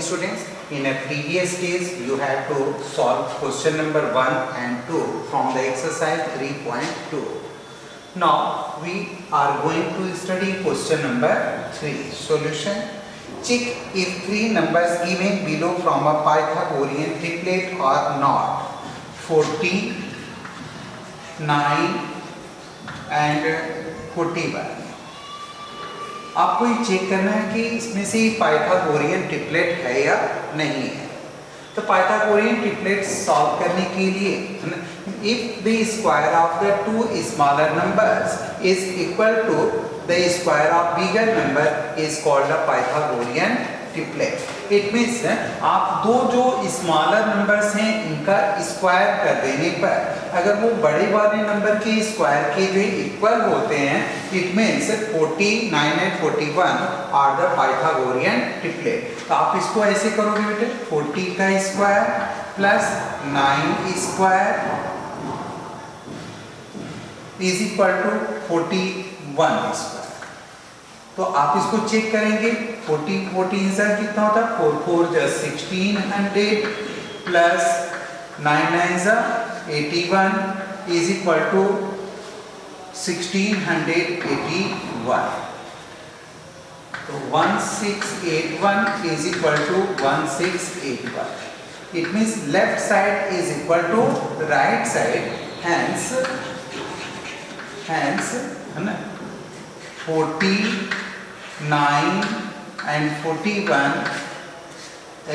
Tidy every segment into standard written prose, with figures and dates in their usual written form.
students, in a previous case you have to solve question number 1 and 2 from the exercise 3.2. Now we are going to study question number 3. Solution: check if three numbers given below from a Pythagorean triplet are not 40, 9 and 41. आपको ये check करना है कि इसमें से Pythagorean triplet है या नहीं है। तो पाइथागोरियन ट्रिपलेट सॉल्व करने के लिए if the square of the two smaller numbers is equal to the square of bigger number is called a Pythagorean triplet. It means आप दो जो स्मॉलर नंबर्स हैं इनका स्क्वायर कर देने पर अगर वो बड़े वाले नंबर के स्क्वायर के जो इक्वल होते हैं, it means 49 and 41 are the Pythagorean triplet. तो आप इसको ऐसे करोगे बेटे, 40 का square plus 9 square is equal to 41 square. तो आप इसको चेक करेंगे, 40 से कितना होता है, 4 4 1600 प्लस 9 9 81 इज इक्वल टू 1681। तो 1681 is equal to 1681। It means left side is equal to right side, hence है ना 49 and 41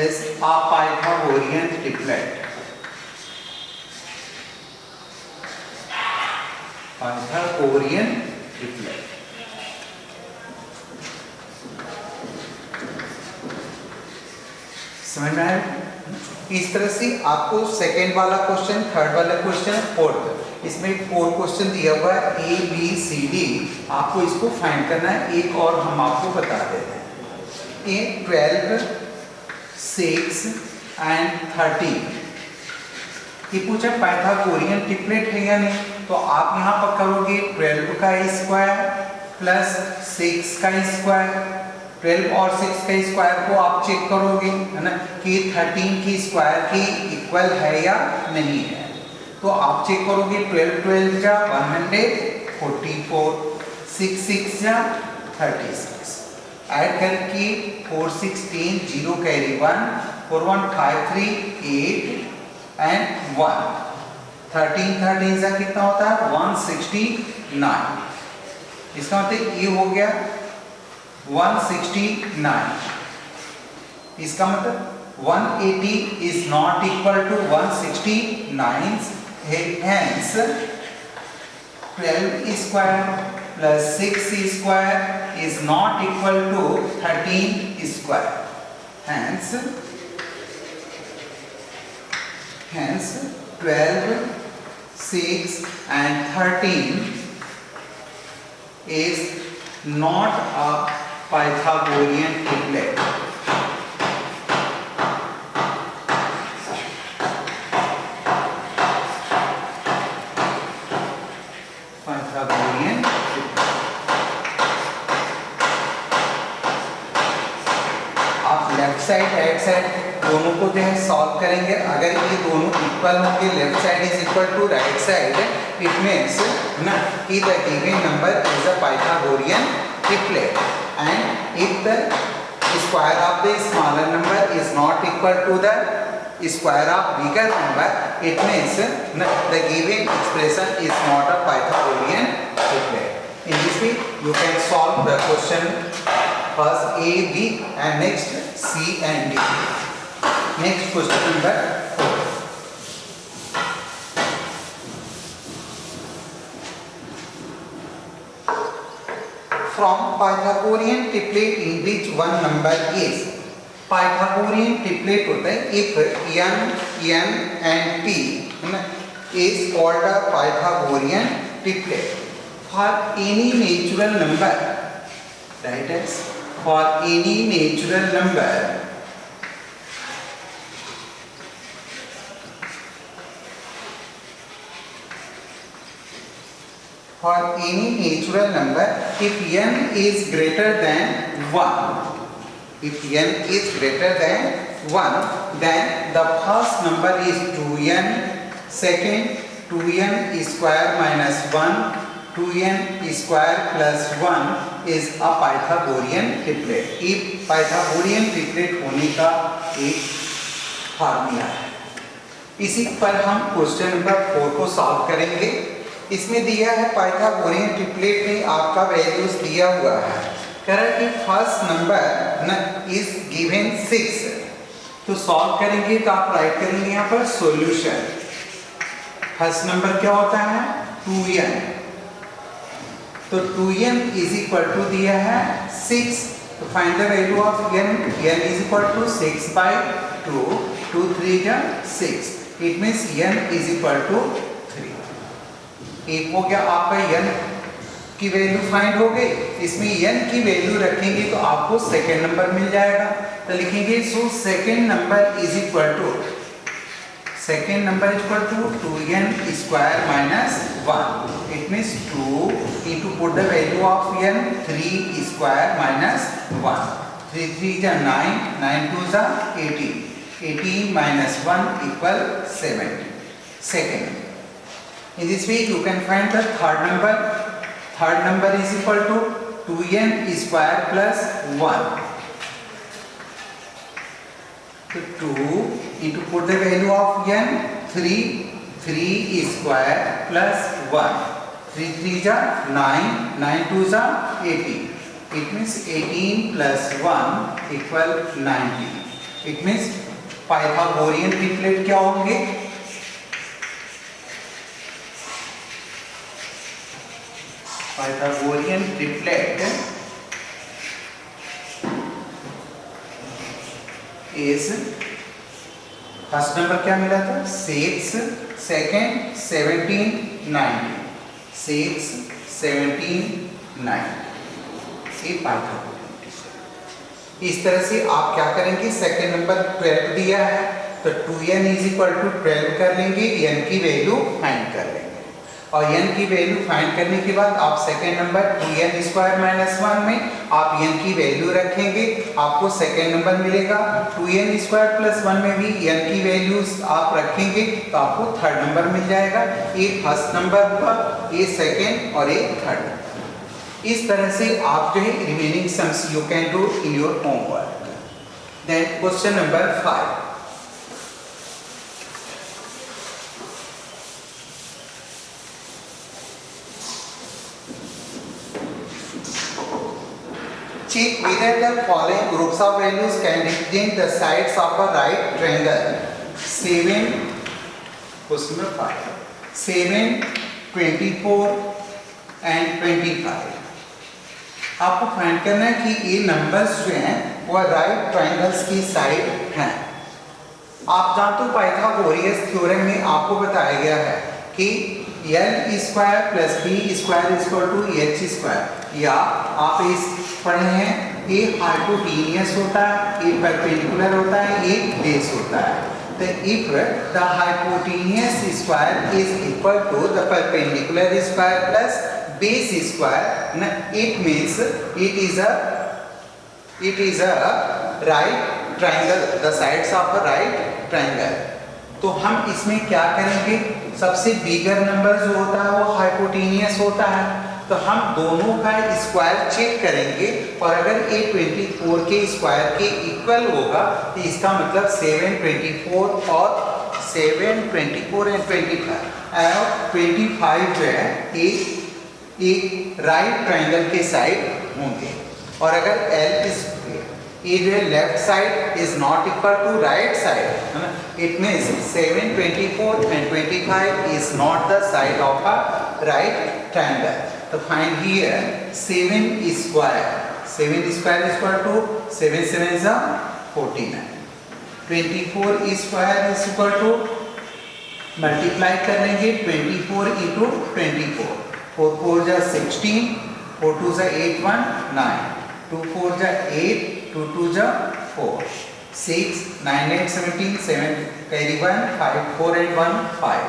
is a Pythagorean triplet. Pythagorean triplet. समझ में आया? इस तरह से आपको सेकेंड वाला क्वेश्चन, थर्ड वाला क्वेश्चन, फोर्थ, इसमें 4 क्वेश्चन दिया हुआ है A B C D। आपको इसको फाइंड करना है। एक और हम आपको बता देते हैं, 12, 6 एंड 13 ये पूछा पाइथागोरियन ट्रिपलेट है या नहीं। तो आप यहाँ पर करोगे 12 का स्क्वायर प्लस 6 का स्क्वायर। 12 और 6 का स्क्वायर को आप चेक करोगे, है ना, कि 13 की स्क्वायर की इक्वल है या नहीं है। तो आप चेक करोगे, 12 12 जा 144, 6 6 जा 36, ऐड करके 4 16 0 कैरी 1 4 1 5 3 8 एंड 1 13 13 जा कितना होता है 169। इसका मतलब ये हो गया 169। इसका मतलब 180 is not equal to 169, hence 12 square plus 6 square is not equal to 13 square. Hence 12, 6 and 13 is not a Pythagorean triplet. Side right side दोनों को जो है सॉल्व करेंगे। अगर ये दोनों इक्वल होंगे, left side is equal to right side, it means ना कि the given number is a Pythagorean triplet. And if the square of the smaller number is not equal to the square of bigger number, it means the given expression is not a Pythagorean triplet. In this way you can solve the question first A, B and next C and D. Next question number 4. From Pythagorean triplet in which one number is, Pythagorean triplet होता है if n, n and p is called a Pythagorean triplet. For any natural number, that is, for any natural number, for any natural number, if n is greater than 1, If n is greater than 1, then the first number is 2n, second 2n square minus 1, 2n square plus 1 is a Pythagorean triplet. ये Pythagorean triplet होने का एक formula है। इसी पर हम question number 4 को solve करेंगे। इसमें दिया है पाइथागोरियन ट्रिपलेट में आपका वैल्यूज दिया हुआ है। कह रहा है कि फर्स्ट नंबर इज गिवन 6, तो सॉल्व करेंगे तो आप राइट करेंगे यहाँ पर सॉल्यूशन। फर्स्ट नंबर क्या होता है 2n, तो 2n इज इक्वल टू दिया है 6, तो find the value of n, n is equal to 6 by 2, 2 3 जा 6, it means n is equal to 3। एक हो गया आपका n की वैल्यू फाइंड हो गई। इसमें n की वैल्यू रखेंगे तो आपको सेकेंड नंबर मिल जाएगा, तो लिखेंगे so second number is equal to 2n square minus 1, it means 2 into put the value of n 3 square minus 1, 3 3 जा 9, 9 2 जा 18, 18 minus 1 equal 70, second। In this way you can find the third number. Third number is equal to 2n square plus 1. So 2 into put the value of n 3 square plus 1. 3 3 जा 9, 9 2 जा 18. It means 18 plus 1 equal 90. It means Pythagorean triplet क्या होंगे? Pythagorean triplet is first number क्या मिला था 6, second 17 90, 6 17 90, ये Pythagorean triplet. इस तरह से आप क्या करेंगे, सेकेंड नंबर 12 दिया है तो 2n इज इक्वल टू 12 कर लेंगे, n की वैल्यू फाइंड कर लेंगे, और n की वैल्यू फाइंड करने के बाद आप second number 2n square minus 1 में आप n की वैल्यू रखेंगे, आपको सेकेंड नंबर मिलेगा। 2n स्क्वायर प्लस 1 में भी n की वैल्यूज आप रखेंगे तो आपको थर्ड नंबर मिल जाएगा। ये फर्स्ट नंबर हुआ, ये सेकेंड और ये थर्ड। इस तरह से आप जो है remaining sums you can do in your homework. Then question number 5, check whether the following groups of values can represent the sides of a right triangle. 7, question number 5, 7, 24 and 25। आपको find करना है कि ये नंबर्स जो हैं वो right triangles की side हैं। आप जानते हो पाइथागोरियस थ्योरम में आपको बताया गया है कि l square plus b square is equal to h square, या आप इस पढ़े हैं ए हाइपोटेनियस होता है, ए परपेंडिकुलर होता है, एक बेस होता है। तो if the hypotenuse square is equal to the perpendicular square plus base square, it means it is a right triangle, the sides of a right triangle. तो हम इसमें क्या करेंगे, सबसे बिगर नंबर जो होता है वो हाइपोटेनियस होता है, तो हम दोनों का स्क्वायर चेक करेंगे और अगर a 24 के स्क्वायर के इक्वल होगा तो इसका मतलब 7 24 और 7 24 एंड 25 और 25 जो है एक राइट ट्रायंगल के साइड होंगे। और अगर L is left side is not equal to right side, it means 7 24 and 25 is not the side of a right triangle. तो find here 7 square, 7 square is equal to 7 7 is 49, 24 square is equal to multiply कर लेंगे 24 into 24, 4 4 जा 16, 4 2 जा 8 1 9, 2 4 जा 8, 2 2 जा 4, 6 9 8 17, 7 carry 1, 5 4 8 1 5,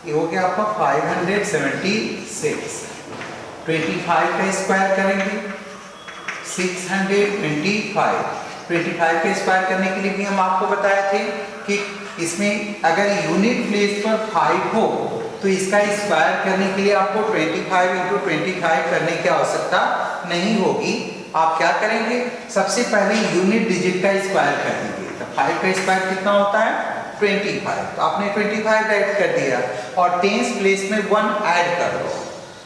ये हो गया आपका 576। 25 का स्क्वायर करेंगे 625, 25 का स्क्वायर करने के लिए भी हम आपको बताए थे कि इसमें अगर यूनिट प्लेस पर 5 हो तो इसका स्क्वायर करने के लिए आपको 25 इंटू 25 करने की आवश्यकता नहीं होगी। आप क्या करेंगे, सबसे पहले यूनिट डिजिट का स्क्वायर कर दीजिए। तो 5 का स्क्वायर कितना होता है 25, तो आपने 25 ऐड कर दिया और टेंस प्लेस में 1 ऐड कर दो।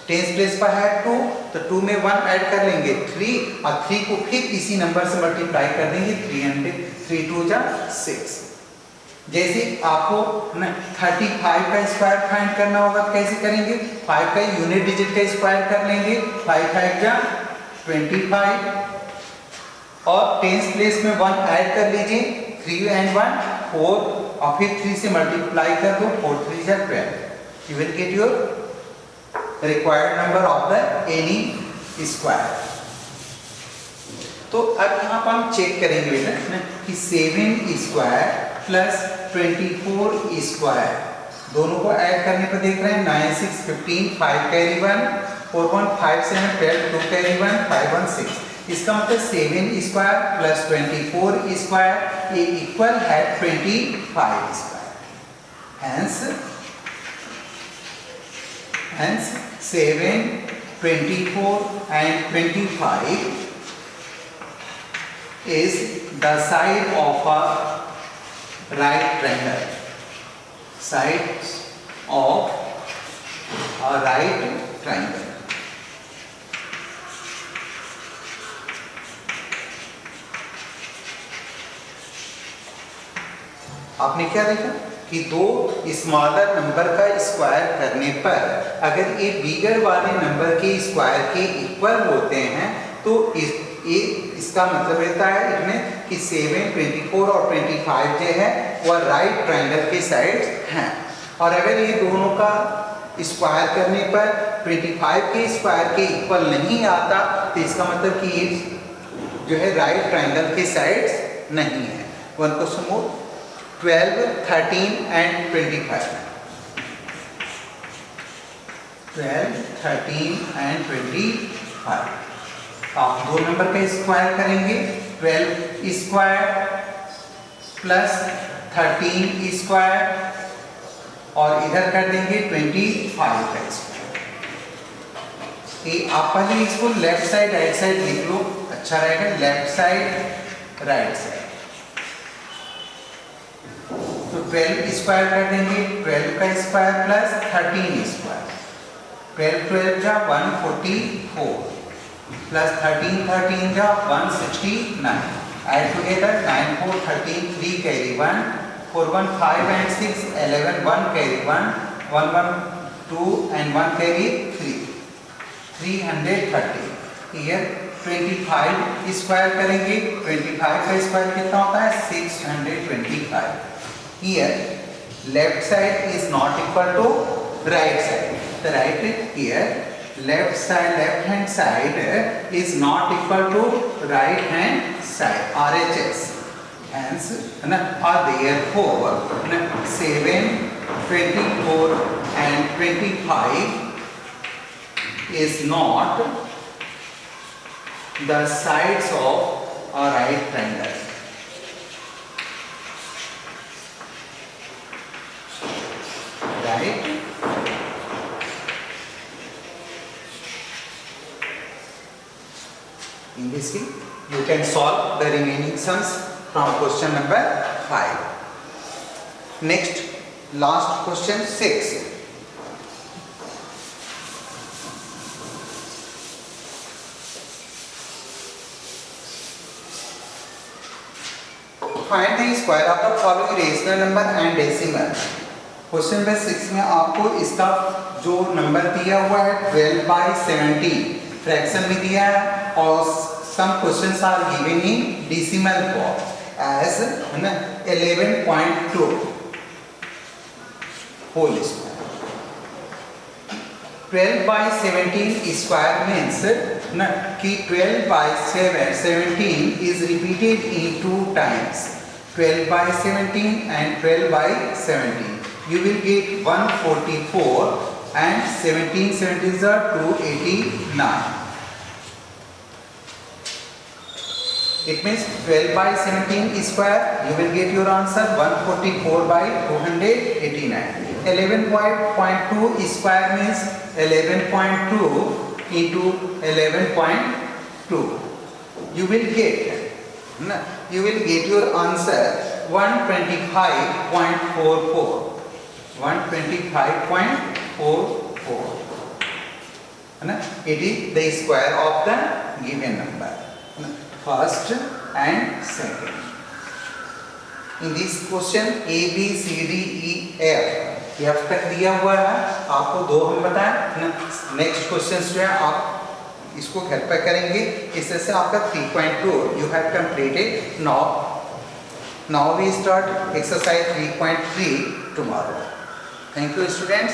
टेंस प्लेस पर है 2 तो 2 में 1 ऐड कर लेंगे 3 और 3 को फिर इसी नंबर से मल्टीप्लाई कर देंगे 3 2 जा 6। जैसे आपको 35 का स्क्वायर फाइंड करना होगा तो कैसे करेंगे, 5 का यूनिट डिजिट का स्क्वायर कर लेंगे 5 5 जा 25 और टेंस प्लेस में 1 ऐड कर लीजिए 3 and 1 4 और फिर 3 से मल्टीप्लाई कर दो 4 3 जा 12। You will get your required number of the N E square. तो अब यहाँ पर हम चेक करेंगे बेटा कि 7 स्क्वायर प्लस 24 स्क्वायर दोनों को ऐड करने पर देख रहे हैं 9 6 15 5 कैरी 1 4 1 5 7 12 2 कैरी 1 5 1 6। इसका मतलब 7 स्क्वायर प्लस 24 स्क्वायर ये इक्वल है 25 square. Hence 7, 24 and 25 is the side of a right triangle. Sides of a right triangle. आपने क्या देखा कि दो स्मॉलर नंबर का स्क्वायर करने पर अगर ये बिगर वाले नंबर के स्क्वायर के इक्वल होते हैं तो इसका मतलब रहता है इसमें कि 7, 24 और 25 जो है वह राइट ट्रायंगल के साइड्स हैं। और अगर ये दोनों का स्क्वायर करने पर 25 के स्क्वायर के इक्वल नहीं आता तो इसका मतलब कि ये जो है राइट ट्रायंगल के साइड्स नहीं है। One question more 12, 13 and 25. 12, 13 and 25. आप दो नंबर का स्क्वायर करेंगे 12 स्क्वायर प्लस 13 स्क्वायर और इधर कर देंगे 25 का स्क्वायर। आप पहले इसको लेफ्ट साइड राइट साइड लिख लो, अच्छा रहेगा। लेफ्ट साइड राइट साइड तो 12 स्क्वायर कर देंगे 12 का स्क्वायर प्लस 13 स्क्वायर 12 12 जा 144 प्लस 13 13 जा 169 add together 9 4 13 3 carry 1 4 1 5 and 6 11 1 carry 1 1 1 2 and 1 carry 3 330। here 25 square करेंगे 25 का स्क्वायर कितना होता है 625। Here left side is not equal to right side. The right here left side, left hand side is not equal to right hand side RHS. Hence therefore 7, 24 and 25 is not the sides of a right triangle. Right? In this way, you can solve the remaining sums from question number 5. Next, last question 6. Find the square of the following rational number and decimal. Question number 6 में आपको इसका जो number दिया हुआ है 12/17 fraction में दिया है और some questions are given in decimal form as 11.2 whole square. 12/17 square means कि 12/17 is repeated in 2 times 12/17 and 12/17. You will get 144 and 17 17s are 289. It means 12 by 17 square, you will get your answer 144 by 289. 11.2 square means 11.2 into 11.2. You will get your answer 125.44. 125.44. It is the square of the given number. First and second. In this question A, B, C, D, E, F. F तक दिया हुआ है, आपको दो हम बताएं। Next question जो है आप इसको घर पे करेंगे, इससे से आपका 3.2 you have completed. Now we start exercise 3.3 tomorrow. Thank you students.